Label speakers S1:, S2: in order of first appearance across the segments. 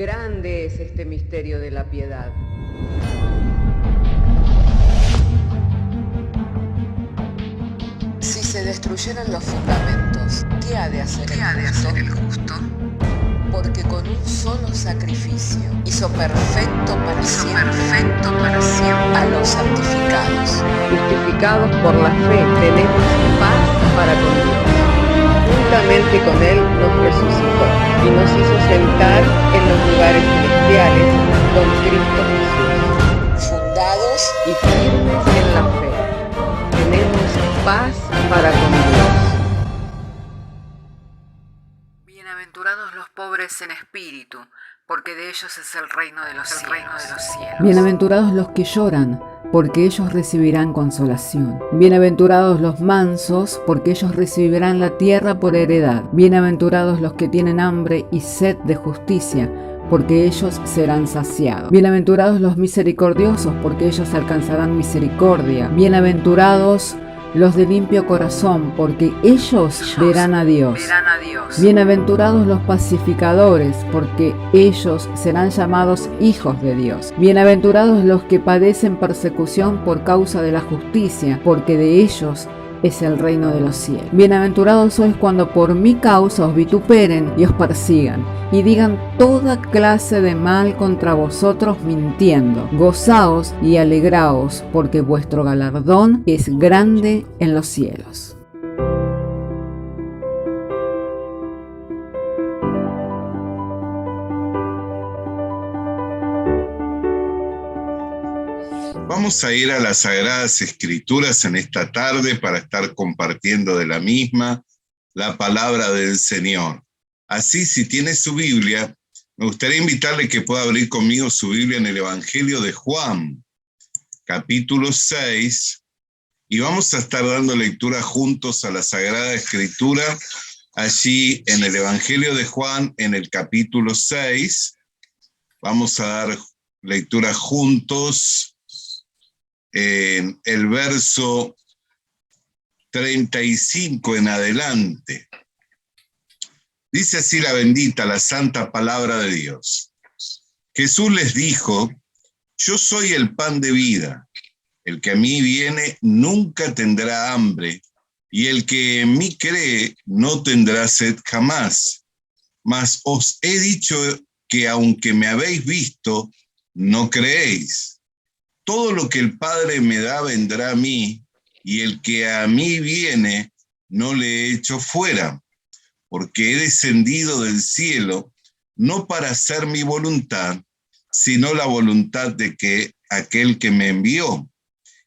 S1: Grande es este misterio de la piedad.
S2: Si se destruyeran los fundamentos, ¿qué ha de hacer el justo? Porque con un solo sacrificio hizo perfecto para siempre a los santificados.
S1: Justificados por la fe, tenemos paz para con Dios. Juntamente con Él nos resucitó y nos hizo sentar en los lugares celestiales con Cristo Jesús.
S2: Fundados
S1: Y firmes en la fe, tenemos paz para con Dios.
S3: Bienaventurados los pobres en espíritu, porque de ellos es el reino de los cielos.
S4: Bienaventurados los que lloran, porque ellos recibirán consolación. Bienaventurados los mansos, porque ellos recibirán la tierra por heredad. Bienaventurados los que tienen hambre y sed de justicia, porque ellos serán saciados. Bienaventurados los misericordiosos, porque ellos alcanzarán misericordia. Bienaventurados los de limpio corazón, porque ellos verán a Dios. Bienaventurados los pacificadores, porque ellos serán llamados hijos de Dios. Bienaventurados los que padecen persecución por causa de la justicia, porque de ellos es el reino de los cielos. Bienaventurados sois cuando por mi causa os vituperen y os persigan, y digan toda clase de mal contra vosotros mintiendo. Gozaos y alegraos, porque vuestro galardón es grande en los cielos.
S5: Vamos a ir a las Sagradas Escrituras en esta tarde para estar compartiendo de la misma la palabra del Señor. Así, si tiene su Biblia, me gustaría invitarle que pueda abrir conmigo su Biblia en el Evangelio de Juan, capítulo 6, y vamos a estar dando lectura juntos a la Sagrada Escritura, allí en el Evangelio de Juan, en el capítulo 6. Vamos a dar lectura juntos en el verso 35 en adelante. Dice así la bendita, la santa palabra de Dios. Jesús les dijo: yo soy el pan de vida. El que a mí viene nunca tendrá hambre, y el que en mí cree no tendrá sed jamás. Mas os he dicho que aunque me habéis visto, no creéis. Todo lo que el Padre me da vendrá a mí, y el que a mí viene no le echo fuera, porque he descendido del cielo, no para hacer mi voluntad, sino la voluntad de aquel que me envió.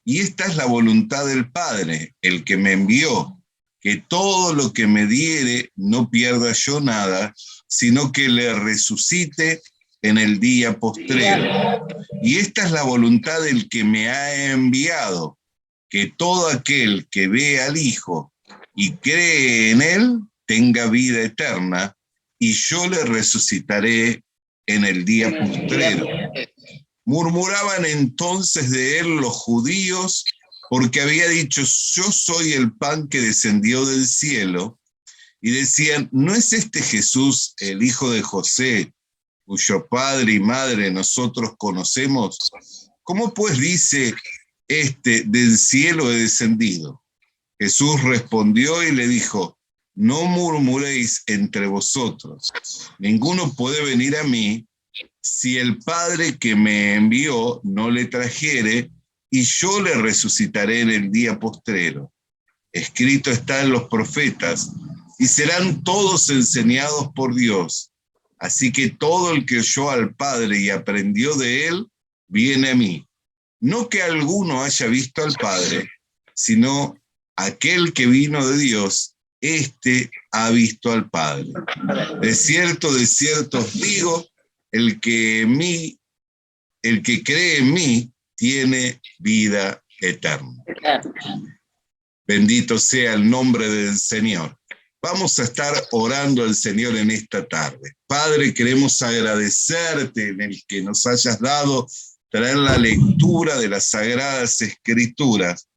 S5: Y esta es la voluntad del Padre, el que me envió, que todo lo que me diere no pierda yo nada, sino que le resucite en el día postrero. Y esta es la voluntad del que me ha enviado, que todo aquel que ve al Hijo y cree en Él tenga vida eterna, y yo le resucitaré en el día postrero. Murmuraban entonces de él los judíos, porque había dicho: yo soy el pan que descendió del cielo, y decían: ¿no es este Jesús el hijo de José, cuyo padre y madre nosotros conocemos? ¿Cómo pues dice del cielo he descendido? Jesús respondió y le dijo: no murmuréis entre vosotros. Ninguno puede venir a mí si el Padre que me envió no le trajere, y yo le resucitaré en el día postrero. Escrito está en los profetas, y serán todos enseñados por Dios. Así que todo el que oyó al Padre y aprendió de él, viene a mí. No que alguno haya visto al Padre, sino aquel que vino de Dios, éste ha visto al Padre. De cierto os digo, el que cree en mí tiene vida eterna. Bendito sea el nombre del Señor. Vamos a estar orando al Señor en esta tarde. Padre, queremos agradecerte en el que nos hayas dado traer la lectura de las Sagradas Escrituras.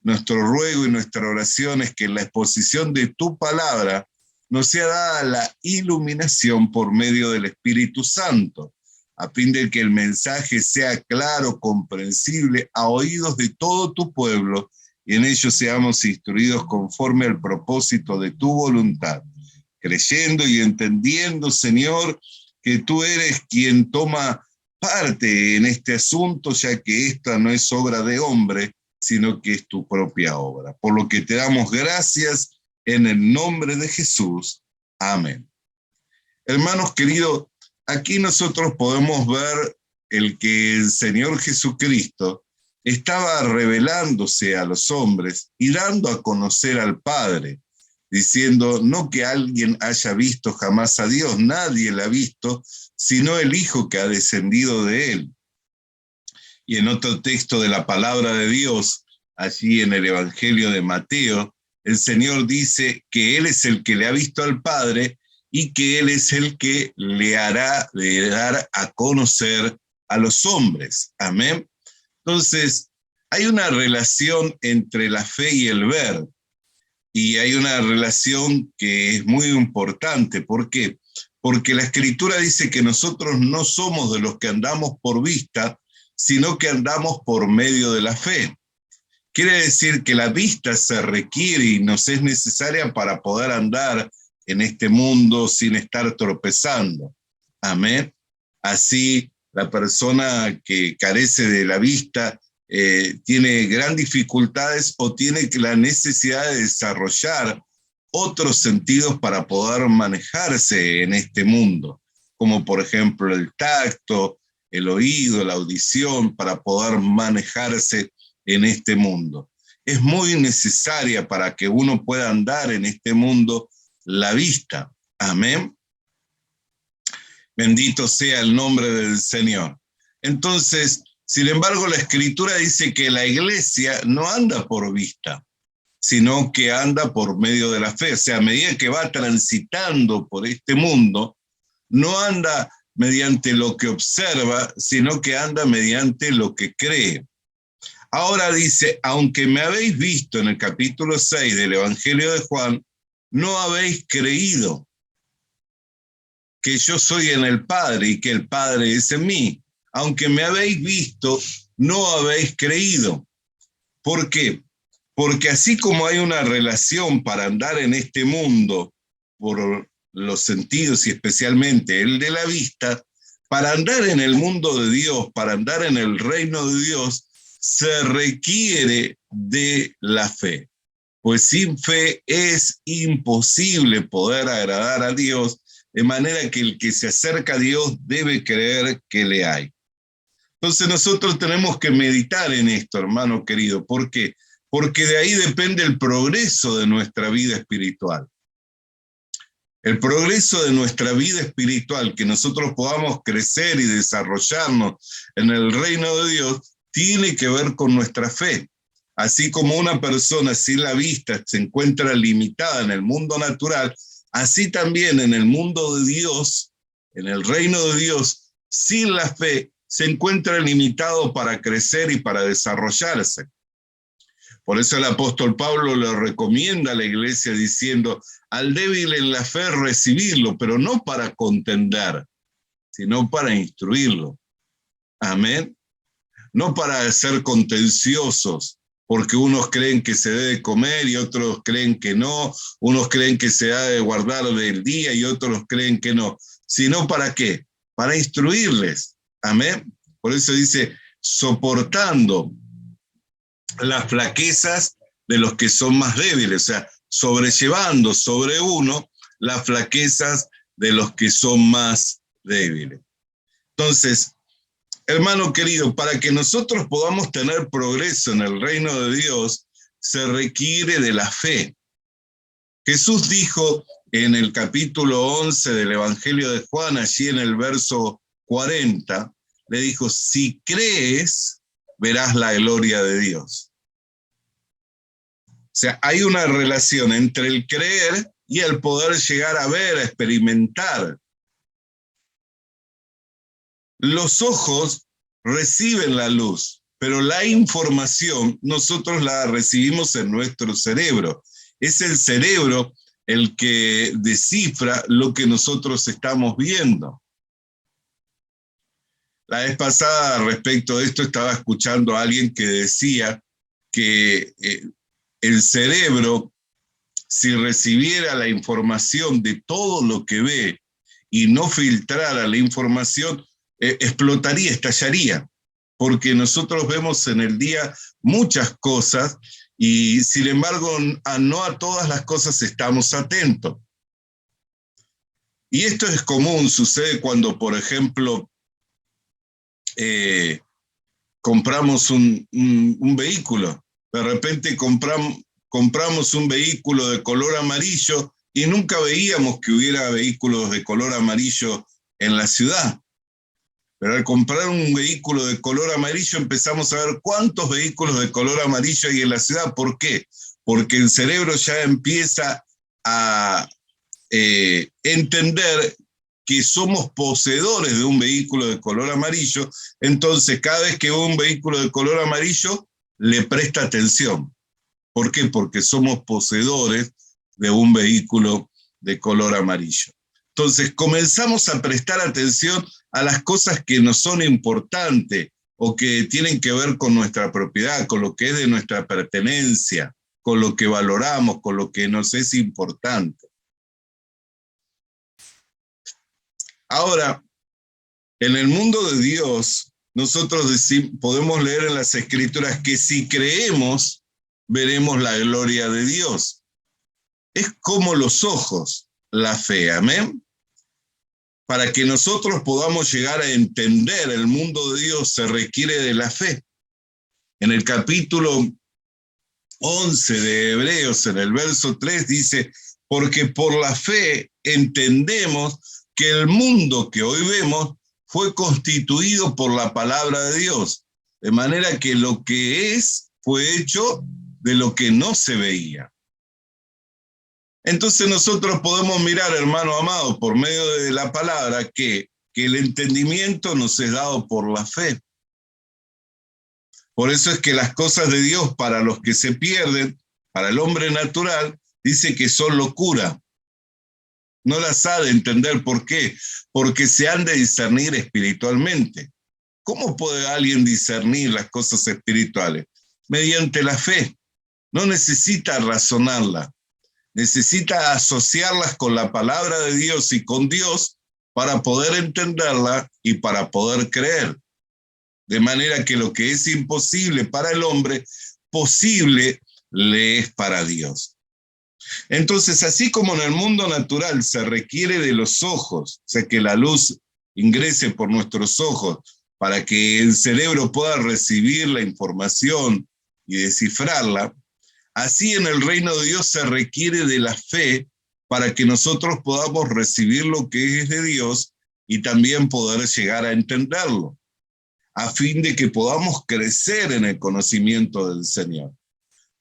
S5: Nuestro ruego y nuestra oración es que en la exposición de tu palabra nos sea dada la iluminación por medio del Espíritu Santo, a fin de que el mensaje sea claro, comprensible a oídos de todo tu pueblo, y en ello seamos instruidos conforme al propósito de tu voluntad, creyendo y entendiendo, Señor, que tú eres quien toma parte en este asunto, ya que esta no es obra de hombre, sino que es tu propia obra. Por lo que te damos gracias en el nombre de Jesús. Amén. Hermanos queridos, aquí nosotros podemos ver el que el Señor Jesucristo estaba revelándose a los hombres y dando a conocer al Padre, diciendo, no que alguien haya visto jamás a Dios, nadie la ha visto, sino el Hijo que ha descendido de él. Y en otro texto de la palabra de Dios, allí en el Evangelio de Mateo, el Señor dice que Él es el que le ha visto al Padre y que Él es el que le hará de dar a conocer a los hombres. Amén. Entonces, hay una relación entre la fe y el ver, y hay una relación que es muy importante. ¿Por qué? Porque la Escritura dice que nosotros no somos de los que andamos por vista, sino que andamos por medio de la fe. Quiere decir que la vista se requiere y nos es necesaria para poder andar en este mundo sin estar tropezando. Amén. Así, la persona que carece de la vista tiene gran dificultades o tiene la necesidad de desarrollar otros sentidos para poder manejarse en este mundo, como por ejemplo el tacto, el oído, la audición, para poder manejarse en este mundo. Es muy necesaria para que uno pueda andar en este mundo la vista. Amén. Bendito sea el nombre del Señor. Entonces, sin embargo, la Escritura dice que la iglesia no anda por vista, sino que anda por medio de la fe. O sea, a medida que va transitando por este mundo, no anda mediante lo que observa, sino que anda mediante lo que cree. Ahora dice, aunque me habéis visto en el capítulo 6 del Evangelio de Juan, no habéis creído que yo soy en el Padre y que el Padre es en mí. Aunque me habéis visto, no habéis creído. ¿Por qué? Porque así como hay una relación para andar en este mundo por los sentidos y especialmente el de la vista, para andar en el mundo de Dios, para andar en el reino de Dios, se requiere de la fe. Pues sin fe es imposible poder agradar a Dios, de manera que el que se acerca a Dios debe creer que le hay. Entonces nosotros tenemos que meditar en esto, hermano querido. ¿Por qué? Porque de ahí depende el progreso de nuestra vida espiritual. El progreso de nuestra vida espiritual, que nosotros podamos crecer y desarrollarnos en el reino de Dios, tiene que ver con nuestra fe. Así como una persona sin la vista se encuentra limitada en el mundo natural, así también en el mundo de Dios, en el reino de Dios, sin la fe, se encuentra limitado para crecer y para desarrollarse. Por eso el apóstol Pablo le recomienda a la iglesia diciendo, al débil en la fe recibirlo, pero no para contender, sino para instruirlo. Amén. No para ser contenciosos, porque unos creen que se debe comer y otros creen que no, unos creen que se ha de guardar del día y otros creen que no, sino ¿para qué? Para instruirles. Amén. Por eso dice, soportando las flaquezas de los que son más débiles, o sea, sobrellevando sobre uno las flaquezas de los que son más débiles. Entonces, hermano querido, para que nosotros podamos tener progreso en el reino de Dios, se requiere de la fe. Jesús dijo en el capítulo 11 del Evangelio de Juan, allí en el verso 40, le dijo, si crees, verás la gloria de Dios. O sea, hay una relación entre el creer y el poder llegar a ver, a experimentar. Los ojos reciben la luz, pero la información nosotros la recibimos en nuestro cerebro. Es el cerebro el que descifra lo que nosotros estamos viendo. La vez pasada, respecto de esto, estaba escuchando a alguien que decía que el cerebro, si recibiera la información de todo lo que ve y no filtrara la información, explotaría, estallaría, porque nosotros vemos en el día muchas cosas y sin embargo no a todas las cosas estamos atentos. Y esto es común, sucede cuando, por ejemplo, compramos un vehículo. De repente compramos un vehículo de color amarillo y nunca veíamos que hubiera vehículos de color amarillo en la ciudad. Pero al comprar un vehículo de color amarillo empezamos a ver cuántos vehículos de color amarillo hay en la ciudad. ¿Por qué? Porque el cerebro ya empieza a entender que somos poseedores de un vehículo de color amarillo, entonces cada vez que ve un vehículo de color amarillo, le presta atención. ¿Por qué? Porque somos poseedores de un vehículo de color amarillo. Entonces comenzamos a prestar atención a las cosas que nos son importantes o que tienen que ver con nuestra propiedad, con lo que es de nuestra pertenencia, con lo que valoramos, con lo que nos es importante. Ahora, en el mundo de Dios, nosotros podemos leer en las Escrituras que si creemos, veremos la gloria de Dios. Es como los ojos, la fe, amén. Para que nosotros podamos llegar a entender el mundo de Dios se requiere de la fe. En el capítulo 11 de Hebreos, en el verso 3, dice, porque por la fe entendemos que el mundo que hoy vemos fue constituido por la palabra de Dios, de manera que lo que es fue hecho de lo que no se veía. Entonces nosotros podemos mirar, hermano amado, por medio de la palabra, que el entendimiento nos es dado por la fe. Por eso es que las cosas de Dios para los que se pierden, para el hombre natural, dice que son locura. No las ha de entender. ¿Por qué? Porque se han de discernir espiritualmente. ¿Cómo puede alguien discernir las cosas espirituales? Mediante la fe. No necesita razonarla. Necesita asociarlas con la palabra de Dios y con Dios para poder entenderla y para poder creer. De manera que lo que es imposible para el hombre, posible le es para Dios. Entonces, así como en el mundo natural se requiere de los ojos, o sea, que la luz ingrese por nuestros ojos para que el cerebro pueda recibir la información y descifrarla, así en el reino de Dios se requiere de la fe para que nosotros podamos recibir lo que es de Dios y también poder llegar a entenderlo, a fin de que podamos crecer en el conocimiento del Señor.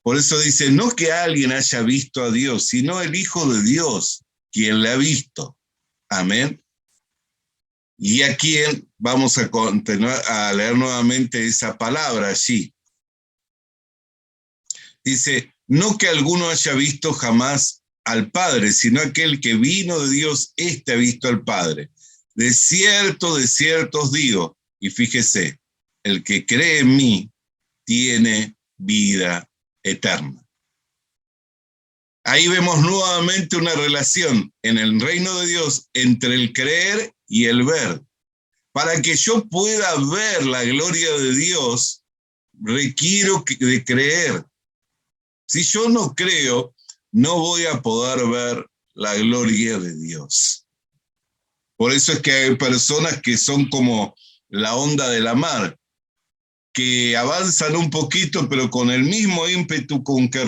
S5: Por eso dice, no que alguien haya visto a Dios, sino el Hijo de Dios, quien le ha visto. Amén. Y aquí vamos a continuar a leer nuevamente esa palabra allí. Dice, no que alguno haya visto jamás al Padre, sino aquel que vino de Dios, ha visto al Padre. De cierto os digo, y fíjese, el que cree en mí tiene vida eterna. Ahí vemos nuevamente una relación en el reino de Dios entre el creer y el ver. Para que yo pueda ver la gloria de Dios, requiero de creer. Si yo no creo, no voy a poder ver la gloria de Dios. Por eso es que hay personas que son como la onda de la mar, que avanzan un poquito, pero con el mismo ímpetu con que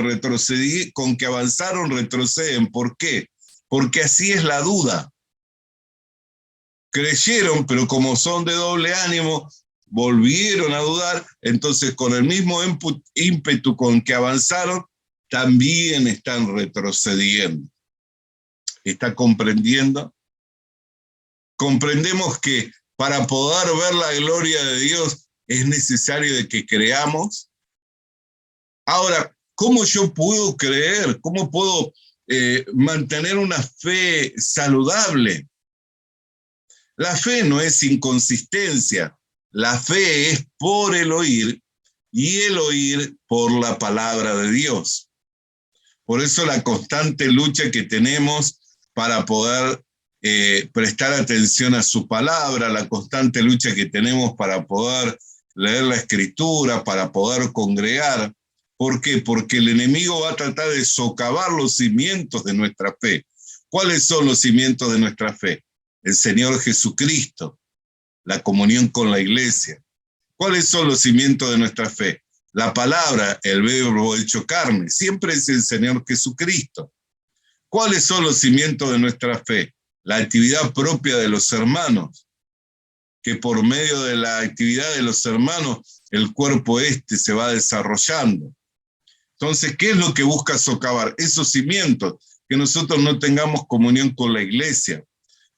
S5: avanzaron, retroceden. ¿Por qué? Porque así es la duda. Creyeron, pero como son de doble ánimo, volvieron a dudar, entonces con el mismo ímpetu con que avanzaron, también están retrocediendo. ¿Está comprendiendo? Comprendemos que para poder ver la gloria de Dios es necesario de que creamos. Ahora, ¿cómo yo puedo creer? ¿Cómo puedo mantener una fe saludable. La fe no es inconsistencia, la fe es por el oír y el oír por la palabra de Dios. Por eso la constante lucha que tenemos para poder prestar atención a su palabra, la constante lucha que tenemos para poder leer la escritura, para poder congregar. ¿Por qué? Porque el enemigo va a tratar de socavar los cimientos de nuestra fe. ¿Cuáles son los cimientos de nuestra fe? El Señor Jesucristo, la comunión con la iglesia. ¿Cuáles son los cimientos de nuestra fe? La palabra, el verbo hecho carne, siempre es el Señor Jesucristo. ¿Cuáles son los cimientos de nuestra fe? La actividad propia de los hermanos, que por medio de la actividad de los hermanos, el cuerpo se va desarrollando. Entonces, ¿qué es lo que busca socavar? Esos cimientos, que nosotros no tengamos comunión con la iglesia,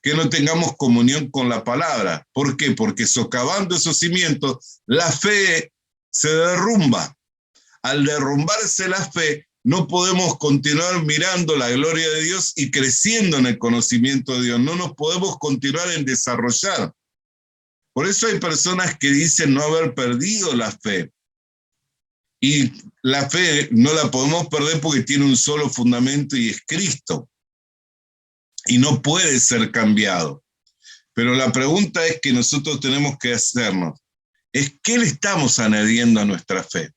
S5: que no tengamos comunión con la palabra. ¿Por qué? Porque socavando esos cimientos, la fe se derrumba. Al derrumbarse la fe, no podemos continuar mirando la gloria de Dios y creciendo en el conocimiento de Dios. No nos podemos continuar en desarrollar. Por eso hay personas que dicen no haber perdido la fe. Y la fe no la podemos perder porque tiene un solo fundamento y es Cristo. Y no puede ser cambiado. Pero la pregunta es que nosotros tenemos que hacernos, es ¿qué le estamos añadiendo a nuestra fe?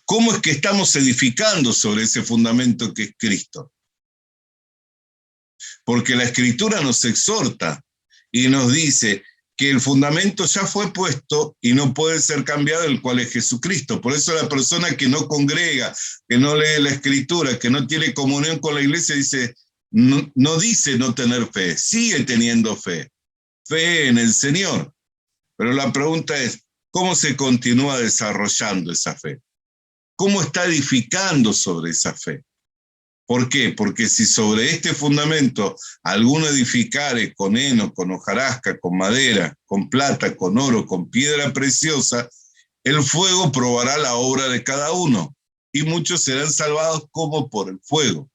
S5: ¿Cómo es que estamos edificando sobre ese fundamento que es Cristo? Porque la Escritura nos exhorta y nos dice que el fundamento ya fue puesto y no puede ser cambiado, el cual es Jesucristo. Por eso la persona que no congrega, que no lee la Escritura, que no tiene comunión con la iglesia, no dice no tener fe, sigue teniendo fe en el Señor. Pero la pregunta es, ¿cómo se continúa desarrollando esa fe? ¿Cómo está edificando sobre esa fe? ¿Por qué? Porque si sobre este fundamento alguno edificare con heno, con hojarasca, con madera, con plata, con oro, con piedra preciosa, el fuego probará la obra de cada uno, y muchos serán salvados como por el fuego.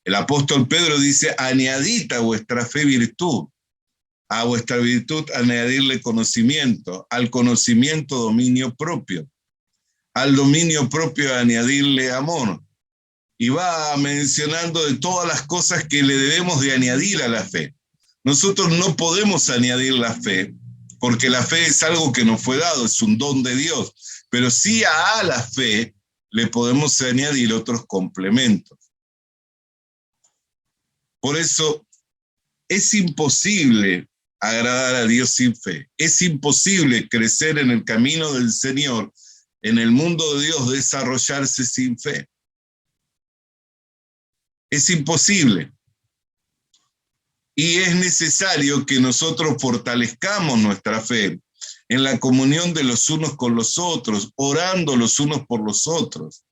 S5: El apóstol Pedro dice, añadid a vuestra fe virtud, a vuestra virtud añadirle conocimiento, al conocimiento dominio propio, al dominio propio añadirle amor. Y va mencionando de todas las cosas que le debemos de añadir a la fe. Nosotros no podemos añadir la fe, porque la fe es algo que nos fue dado, es un don de Dios. Pero sí a la fe le podemos añadir otros complementos. Por eso es imposible agradar a Dios sin fe. Es imposible crecer en el camino del Señor, en el mundo de Dios, desarrollarse sin fe. Es imposible. Y es necesario que nosotros fortalezcamos nuestra fe en la comunión de los unos con los otros, orando los unos por los otros,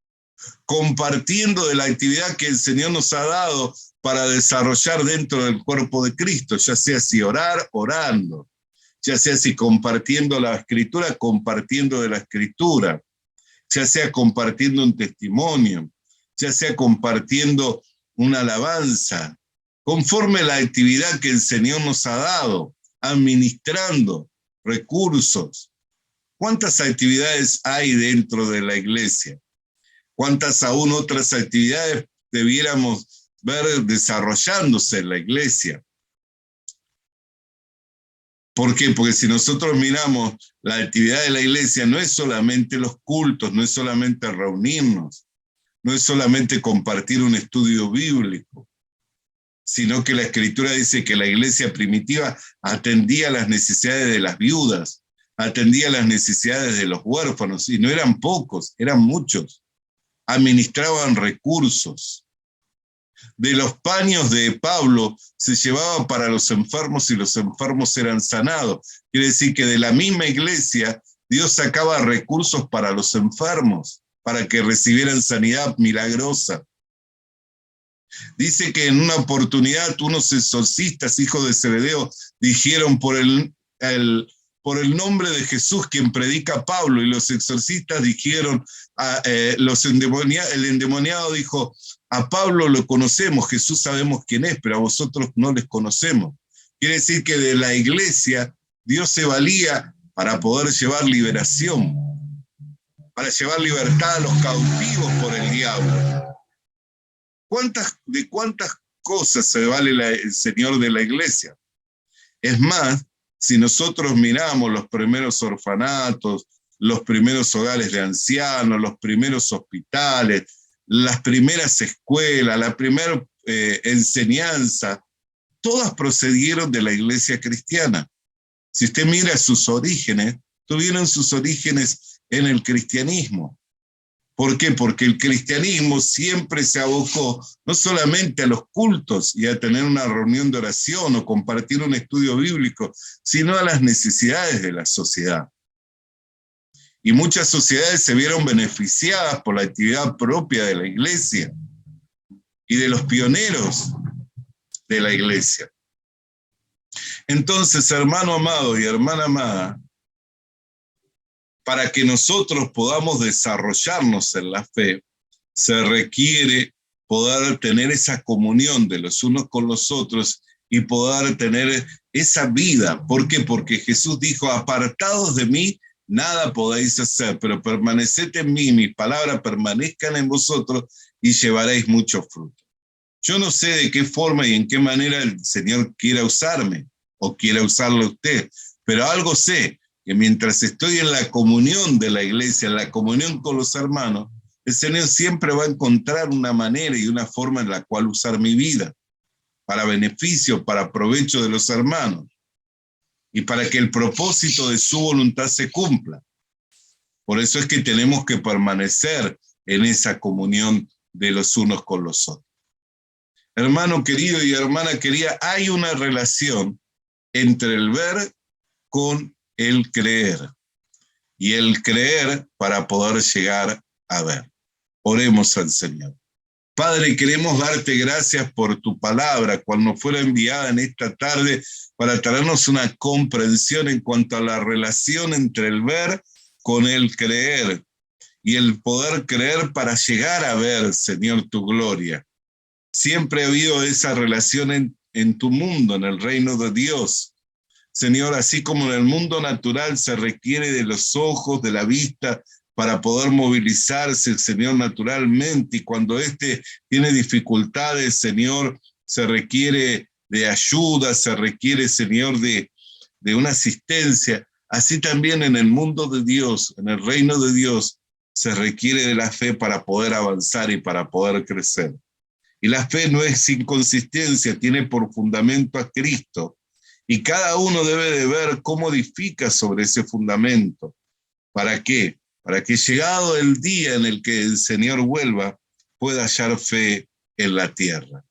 S5: compartiendo de la actividad que el Señor nos ha dado para desarrollar dentro del cuerpo de Cristo, ya sea si orar, orando, ya sea si compartiendo la Escritura, compartiendo de la Escritura, ya sea compartiendo un testimonio, ya sea compartiendo una alabanza, conforme a la actividad que el Señor nos ha dado, administrando recursos. ¿Cuántas actividades hay dentro de la iglesia? ¿Cuántas aún otras actividades debiéramos ver desarrollándose en la iglesia? ¿Por qué? Porque si nosotros miramos la actividad de la iglesia, no es solamente los cultos, no es solamente reunirnos, no es solamente compartir un estudio bíblico, sino que la Escritura dice que la iglesia primitiva atendía las necesidades de las viudas, atendía las necesidades de los huérfanos, y no eran pocos, eran muchos. Administraban recursos. De los paños de Pablo se llevaban para los enfermos y los enfermos eran sanados. Quiere decir que de la misma iglesia Dios sacaba recursos para los enfermos, para que recibieran sanidad milagrosa. Dice que en una oportunidad unos exorcistas, hijos de Zebedeo, dijeron por por el nombre de Jesús, quien predica Pablo, y los exorcistas dijeron, el endemoniado dijo, a Pablo lo conocemos, Jesús sabemos quién es, pero a vosotros no les conocemos. Quiere decir que de la iglesia Dios se valía para poder llevar liberación, para llevar libertad a los cautivos por el diablo. ¿De cuántas cosas se vale el Señor de la iglesia? Es más, si nosotros miramos los primeros orfanatos, los primeros hogares de ancianos, los primeros hospitales, las primeras escuelas, la primera enseñanza, todas procedieron de la iglesia cristiana. Si usted mira sus orígenes, tuvieron sus orígenes en el cristianismo. ¿Por qué? Porque el cristianismo siempre se abocó no solamente a los cultos y a tener una reunión de oración o compartir un estudio bíblico, sino a las necesidades de la sociedad. Y muchas sociedades se vieron beneficiadas por la actividad propia de la iglesia y de los pioneros de la iglesia. Entonces, hermano amado y hermana amada, para que nosotros podamos desarrollarnos en la fe, se requiere poder tener esa comunión de los unos con los otros y poder tener esa vida. ¿Por qué? Porque Jesús dijo, apartados de mí, nada podéis hacer, pero permaneced en mí, mis palabras permanezcan en vosotros y llevaréis mucho fruto. Yo no sé de qué forma y en qué manera el Señor quiera usarme o quiera usarlo a usted, pero algo sé, que mientras estoy en la comunión de la iglesia, en la comunión con los hermanos, el Señor siempre va a encontrar una manera y una forma en la cual usar mi vida, para beneficio, para provecho de los hermanos, y para que el propósito de su voluntad se cumpla. Por eso es que tenemos que permanecer en esa comunión de los unos con los otros. Hermano querido y hermana querida, hay una relación entre el ver con el creer, y el creer para poder llegar a ver. Oremos al Señor. Padre, queremos darte gracias por tu palabra, cual nos fuera enviada en esta tarde para traernos una comprensión en cuanto a la relación entre el ver con el creer, y el poder creer para llegar a ver, Señor, tu gloria. Siempre ha habido esa relación en tu mundo, en el reino de Dios. Señor, así como en el mundo natural se requiere de los ojos, de la vista, para poder movilizarse, Señor, naturalmente, y cuando éste tiene dificultades, Señor, se requiere de ayuda, se requiere, Señor, de una asistencia. Así también en el mundo de Dios, en el reino de Dios, se requiere de la fe para poder avanzar y para poder crecer. Y la fe no es inconsistencia, tiene por fundamento a Cristo. Y cada uno debe de ver cómo edifica sobre ese fundamento. ¿Para qué? Para que llegado el día en el que el Señor vuelva, pueda hallar fe en la tierra.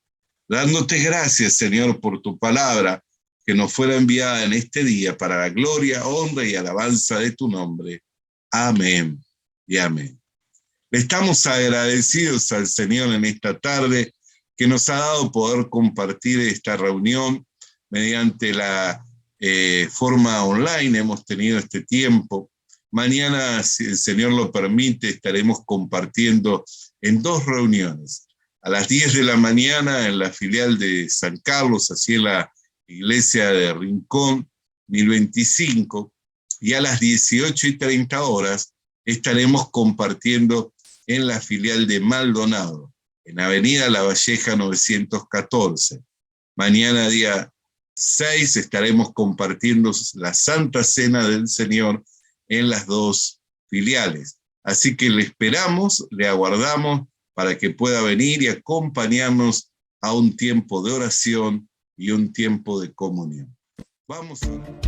S5: Dándote gracias, Señor, por tu palabra que nos fuera enviada en este día para la gloria, honra y alabanza de tu nombre. Amén y amén. Le estamos agradecidos al Señor en esta tarde que nos ha dado poder compartir esta reunión mediante la forma online. Hemos tenido este tiempo. Mañana, si el Señor lo permite, estaremos compartiendo en 2 reuniones. A las 10 de la mañana en la filial de San Carlos, así en la iglesia de Rincón, 1025, y a las 18:30 horas estaremos compartiendo en la filial de Maldonado, en Avenida La Valleja 914. Mañana, día 6, estaremos compartiendo la Santa Cena del Señor en las 2 filiales. Así que le esperamos, le aguardamos para que pueda venir y acompañarnos a un tiempo de oración y un tiempo de comunión. Vamos a orar.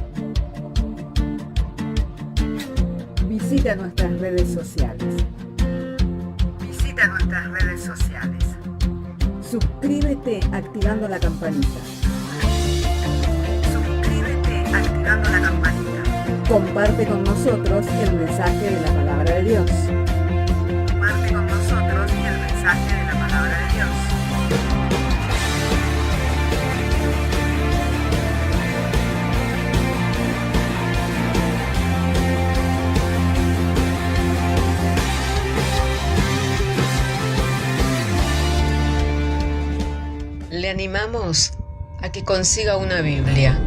S4: Visita nuestras redes sociales.
S3: Visita nuestras redes sociales.
S4: Suscríbete activando la campanita.
S3: Suscríbete activando la campanita.
S4: Comparte con nosotros el mensaje de la palabra de Dios.
S3: Comparte con nosotros el mensaje de la palabra de Dios.
S2: animamos a que consiga una Biblia,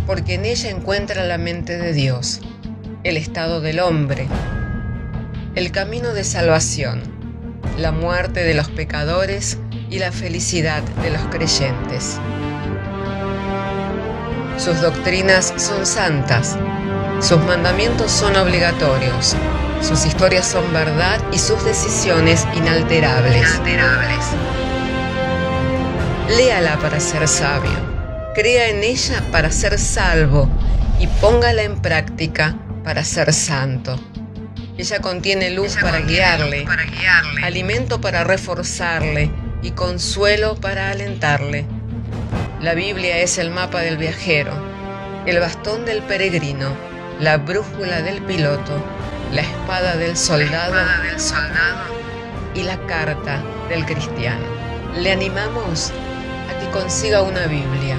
S2: porque en ella encuentra la mente de Dios, el estado del hombre, el camino de salvación, la muerte de los pecadores y la felicidad de los creyentes. Sus doctrinas son santas, sus mandamientos son obligatorios, sus historias son verdad y sus decisiones inalterables. Léala para ser sabio, crea en ella para ser salvo y póngala en práctica para ser santo. Ella contiene luz para guiarle, alimento para reforzarle y consuelo para alentarle. La Biblia es el mapa del viajero, el bastón del peregrino, la brújula del piloto, la espada del soldado y la carta del cristiano. Le animamos a que consiga una Biblia,